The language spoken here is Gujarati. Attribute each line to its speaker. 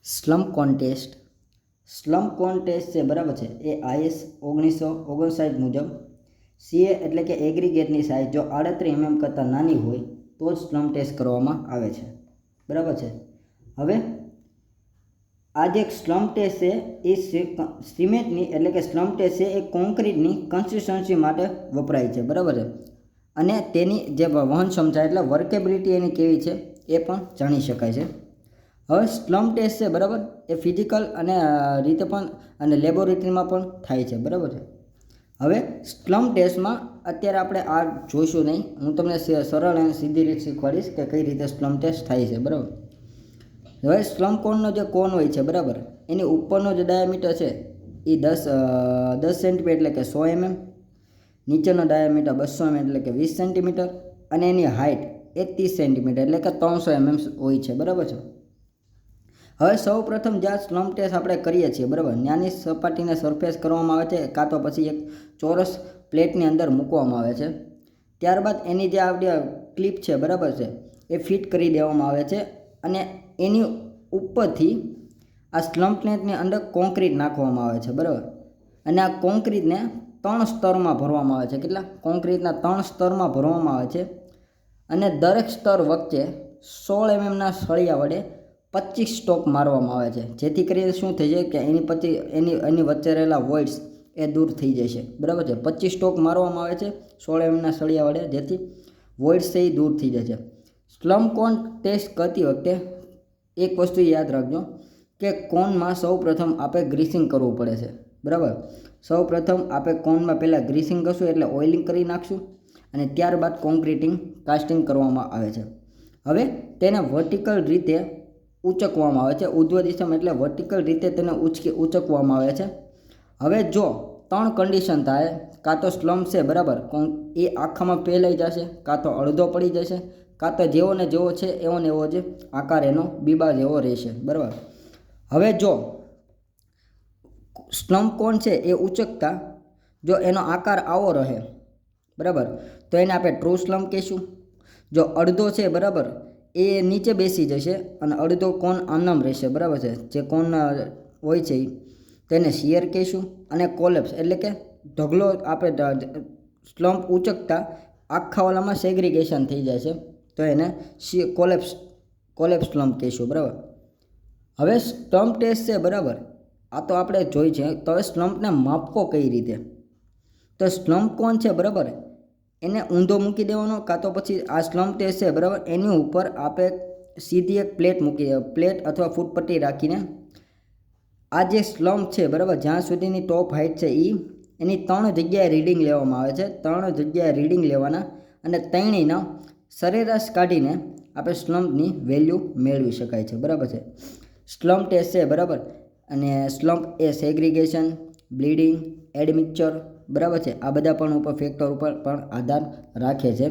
Speaker 1: સ્લમ્પ કોણ ટેસ્ટ છે બરાબર છે એ IS 1959 મુજબ CA એટલે કે એગ્રીગેટની સાઇઝ જો 38 mm કરતાં નાની હોય તો જ સ્લમ્પ ટેસ્ટ કરવામાં આવે છે બરાબર છે। હવે આ જે સ્લમ્પ ટેસ્ટ છે એ સિમેન્ટની એટલે કે સ્લમ્પ ટેસ્ટ છે એ કોન્ક્રીટની કન્સિસ્ટન્સી માટે વપરાય છે બરાબર છે અને તેની જે વહન ક્ષમતા એટલે વર્કેબિલિટી એની કેવી છે એ પણ જાણી શકાય છે। હવે સ્લમ્પ ટેસ્ટ છે બરાબર એ ફિઝિકલ અને રીતે પણ અને લેબોરેટરીમાં પણ થાય છે બરાબર છે। હવે સ્લમ્પ ટેસ્ટમાં અત્યારે આપણે આ જોઈશું નહીં, હું તમને સરળ અને સીધી રીત શીખવાડીશ કે કઈ રીતે સ્લમ્પ ટેસ્ટ થાય છે બરાબર। હવે સ્લમ્પ કોનનો જે કોન હોય છે બરાબર એની ઉપરનો જે ડાયામીટર છે એ 10 સેન્ટીમીટર એટલે કે 100 mm, નીચેનો ડાયામીટર 200 mm એટલે કે 20 સેન્ટીમીટર અને એની હાઇટ એ 30 સેન્ટીમીટર એટલે કે 300 mm હોય છે બરાબર છે। હવે સૌ પ્રથમ જ્યાં સ્લમ્પ ટેસ્ટ આપણે કરીએ છીએ બરાબર ત્યાંની સપાટીને સરફેસ કરવામાં આવે છે કાં તો પછી એક ચોરસ પ્લેટની અંદર મૂકવામાં આવે છે। ત્યારબાદ એની જે આપણી ક્લિપ છે બરાબર છે એ ફિટ કરી દેવામાં આવે છે અને એની ઉપરથી આ સ્લમ્પ પ્લેટની અંદર કોન્ક્રીટ નાખવામાં આવે છે બરાબર અને આ કોન્ક્રીટને 3 સ્તરમાં ભરવામાં આવે છે। કેટલા? કોન્ક્રીટના 3 સ્તરમાં ભરવામાં આવે છે અને દરેક સ્તર વચ્ચે 16 mmના સળિયા વડે 25 સ્ટોક મારવામાં આવે છે જેથી કરીને શું થઈ જાય કે એની વચ્ચે રહેલા વોઇડ્સ એ દૂર થઈ જશે બરાબર છે। 25 સ્ટોક મારવામાં આવે છે 16 mmના સળિયા વડે જેથી વોઇડ્સ છે એ દૂર થઈ જશે। સ્લમ્પ કોન ટેસ્ટ કરતી વખતે એક વસ્તુ યાદ રાખજો કે કોનમાં સૌ પ્રથમ આપણે ગ્રીસિંગ કરવું પડે છે બરાબર। સૌ પ્રથમ આપણે કોનમાં પહેલાં ગ્રીસિંગ કરશું એટલે ઓઇલિંગ કરી નાખશું અને ત્યારબાદ કોન્ક્રીટિંગ કાસ્ટિંગ કરવામાં આવે છે। હવે તેને વર્ટિકલ રીતે ઉંચકવામાં આવે છે, ઉધ્વ દિશામાં એટલે વર્ટિકલ રીતે તેને ઉંચકવામાં આવે છે। હવે જો 3 કન્ડિશન થાય, કાં તો સ્લમ્પ છે બરાબર એ આખામાં ફેલાઈ જશે, કાં તો અડધો પડી જશે, કાં તો જેવો ને જેવો છે એવો ને એવો જ આકાર એનો બીબા જેવો રહેશે બરાબર। હવે જો સ્લમ્પ કોન છે એ ઉંચકતા જો એનો આકાર આવો રહે બરાબર તો એને આપણે ટ્રુ સ્લમ્પ કહીશું। જો અડધો છે બરાબર એ નીચે બેસી જશે અને અડધો કોન આમનામ રહેશે બરાબર છે, જે કોન હોય છે તેને શિયર કહીશું। અને કોલેપ્સ એટલે કે ઢગલો આપણે સ્લમ્પ ઉંચકતા આખા ઓલામાં સેગ્રીગેશન થઈ જાય છે તો એને કોલેપ્સ સ્લમ્પ કહીશું બરાબર। હવે સ્લમ્પ ટેસ્ટ છે બરાબર આ તો આપણે જોઈ છે, તો હવે સ્લમ્પને માપવો કઈ રીતે? તો સ્લમ્પ કોન છે બરાબર એને ઊંધો મૂકી દેવાનો કાં તો પછી આ સ્લમ્પ ટેસ્ટ છે બરાબર એની ઉપર આપણે સીધી એક પ્લેટ અથવા ફૂટપટ્ટી રાખીને આ જે સ્લમ્પ છે બરાબર જ્યાં સુધીની ટોપ હાઇટ છે એની 3 જગ્યાએ રીડિંગ લેવામાં આવે છે। 3 જગ્યાએ રીડિંગ લેવાના અને ત્રણેયના સરેરાશ કાઢીને આપણે સ્લમ્પની વેલ્યુ મેળવી શકાય છે બરાબર છે। સ્લમ્પ ટેસ્ટ છે બરાબર અને સ્લમ્પ એ સેગ્રીગેશન, બ્લીડિંગ, એડમિક્ચર બરાબર છે આ બધા પણ ફેક્ટર ઉપર પણ આધાર રાખે છે।